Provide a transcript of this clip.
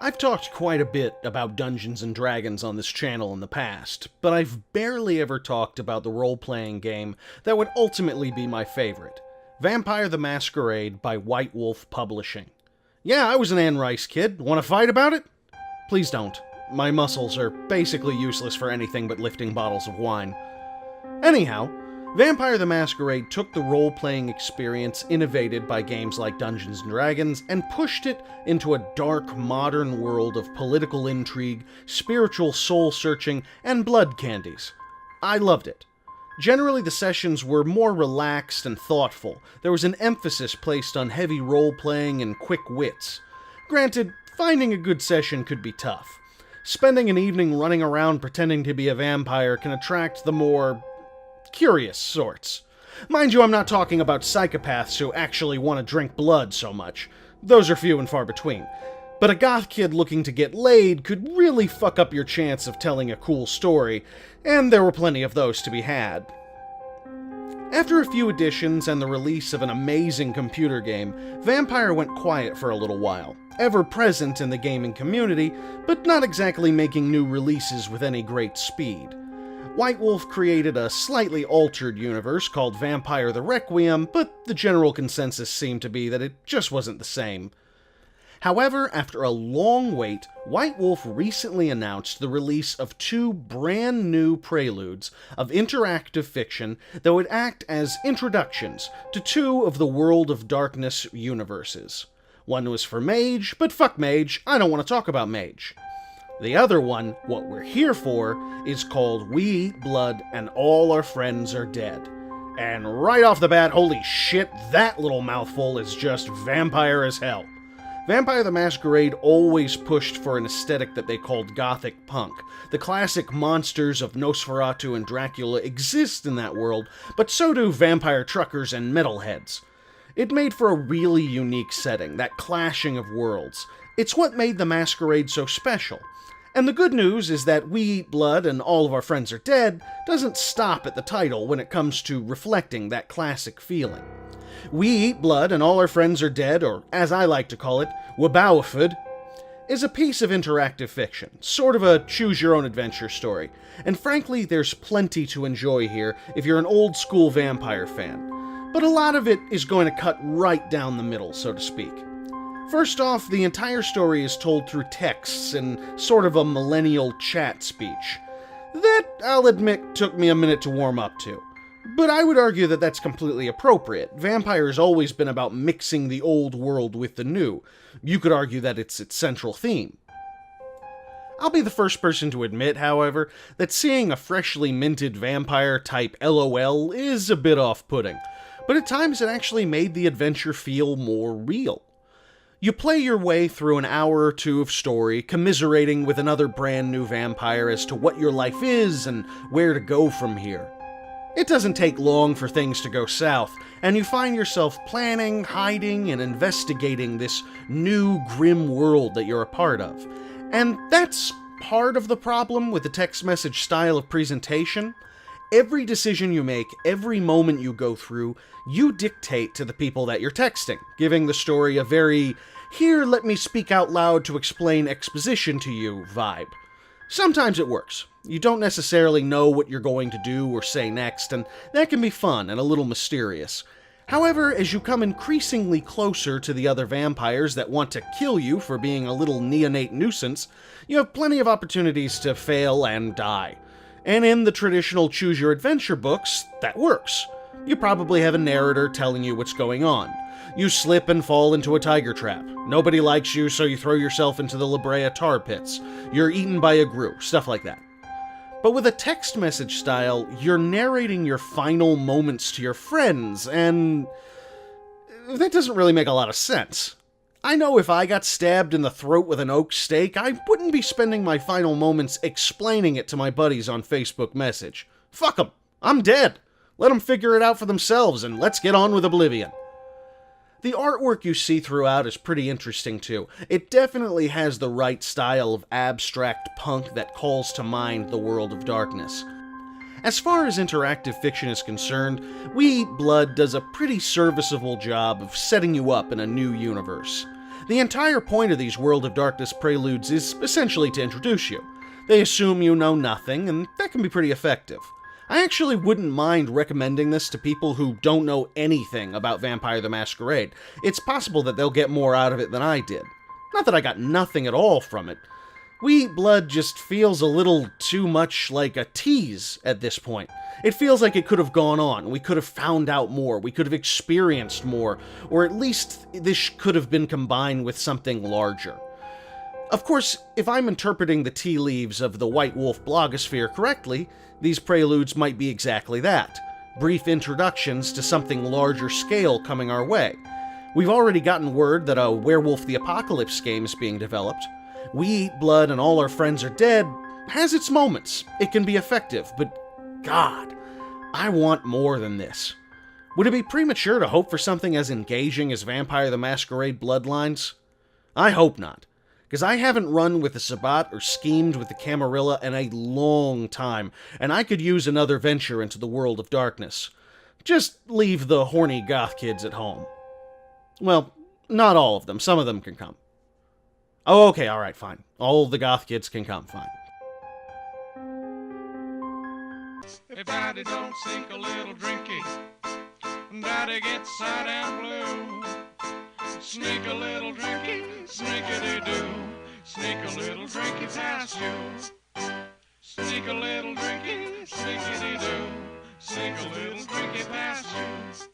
I've talked quite a bit about Dungeons & Dragons on this channel in the past, but I've barely ever talked about the role-playing game that would ultimately be my favorite, Vampire the Masquerade by White Wolf Publishing. Yeah, I was an Anne Rice kid. Want to fight about it? Please don't. My muscles are basically useless for anything but lifting bottles of wine. Anyhow, Vampire the Masquerade took the role-playing experience innovated by games like Dungeons & Dragons and pushed it into a dark, modern world of political intrigue, spiritual soul-searching, and blood candies. I loved it. Generally, the sessions were more relaxed and thoughtful. There was an emphasis placed on heavy role-playing and quick wits. Granted, finding a good session could be tough. Spending an evening running around pretending to be a vampire can attract the more curious sorts. Mind you, I'm not talking about psychopaths who actually want to drink blood so much. Those are few and far between. But a goth kid looking to get laid could really fuck up your chance of telling a cool story, and there were plenty of those to be had. After a few additions and the release of an amazing computer game, Vampire went quiet for a little while, ever present in the gaming community, but not exactly making new releases with any great speed. White Wolf created a slightly altered universe called Vampire the Requiem, but the general consensus seemed to be that it just wasn't the same. However, after a long wait, White Wolf recently announced the release of two brand new preludes of interactive fiction that would act as introductions to two of the World of Darkness universes. One was for Mage, but fuck Mage, I don't want to talk about Mage. The other one, what we're here for, is called We Eat Blood and All Our Friends Are Dead. And right off the bat, holy shit, that little mouthful is just vampire as hell. Vampire the Masquerade always pushed for an aesthetic that they called gothic punk. The classic monsters of Nosferatu and Dracula exist in that world, but so do vampire truckers and metalheads. It made for a really unique setting, that clashing of worlds. It's what made the Masquerade so special. And the good news is that We Eat Blood and All of Our Friends Are Dead doesn't stop at the title when it comes to reflecting that classic feeling. We Eat Blood and All Our Friends Are Dead, or as I like to call it, Wabawafud, is a piece of interactive fiction, sort of a choose-your-own-adventure story. And frankly, there's plenty to enjoy here if you're an old-school vampire fan. But a lot of it is going to cut right down the middle, so to speak. First off, the entire story is told through texts in sort of a millennial chat speech. That, I'll admit, took me a minute to warm up to. But I would argue that that's completely appropriate. Vampire's always been about mixing the old world with the new. You could argue that it's its central theme. I'll be the first person to admit, however, that seeing a freshly minted vampire type LOL is a bit off-putting. But at times it actually made the adventure feel more real. You play your way through an hour or two of story, commiserating with another brand new vampire as to what your life is and where to go from here. It doesn't take long for things to go south, and you find yourself planning, hiding, and investigating this new, grim world that you're a part of. And that's part of the problem with the text message style of presentation. Every decision you make, every moment you go through, you dictate to the people that you're texting, giving the story a very, here, let me speak out loud to explain exposition to you vibe. Sometimes it works. You don't necessarily know what you're going to do or say next, and that can be fun and a little mysterious. However, as you come increasingly closer to the other vampires that want to kill you for being a little neonate nuisance, you have plenty of opportunities to fail and die. And in the traditional choose-your-adventure books, that works. You probably have a narrator telling you what's going on. You slip and fall into a tiger trap. Nobody likes you, so you throw yourself into the La Brea tar pits. You're eaten by a grue, stuff like that. But with a text message style, you're narrating your final moments to your friends, and that doesn't really make a lot of sense. I know if I got stabbed in the throat with an oak stake, I wouldn't be spending my final moments explaining it to my buddies on Facebook Message. Fuck 'em. I'm dead. Let them figure it out for themselves, and let's get on with oblivion. The artwork you see throughout is pretty interesting too. It definitely has the right style of abstract punk that calls to mind the World of Darkness. As far as interactive fiction is concerned, We Eat Blood does a pretty serviceable job of setting you up in a new universe. The entire point of these World of Darkness preludes is essentially to introduce you. They assume you know nothing, and that can be pretty effective. I actually wouldn't mind recommending this to people who don't know anything about Vampire the Masquerade. It's possible that they'll get more out of it than I did. Not that I got nothing at all from it. We Blood just feels a little too much like a tease at this point. It feels like it could have gone on, we could have found out more, we could have experienced more, or at least this could have been combined with something larger. Of course, if I'm interpreting the tea leaves of the White Wolf blogosphere correctly, these preludes might be exactly that. Brief introductions to something larger scale coming our way. We've already gotten word that a Werewolf the Apocalypse game is being developed. We Eat Blood and All Our Friends Are Dead has its moments. It can be effective, but God, I want more than this. Would it be premature to hope for something as engaging as Vampire the Masquerade Bloodlines? I hope not, because I haven't run with the Sabbat or schemed with the Camarilla in a long time, and I could use another venture into the World of Darkness. Just leave the horny goth kids at home. Well, not all of them. Some of them can come. Oh, okay, alright, fine. All the goth kids can come, fine. If Daddy don't sink a little drinky, Daddy gets sad and blue. Sneak a little drinky, sneakity-doo. Sneak a little drinky past you. Sneak a little drinky, sneakity-doo. Sneak a little drinky past you.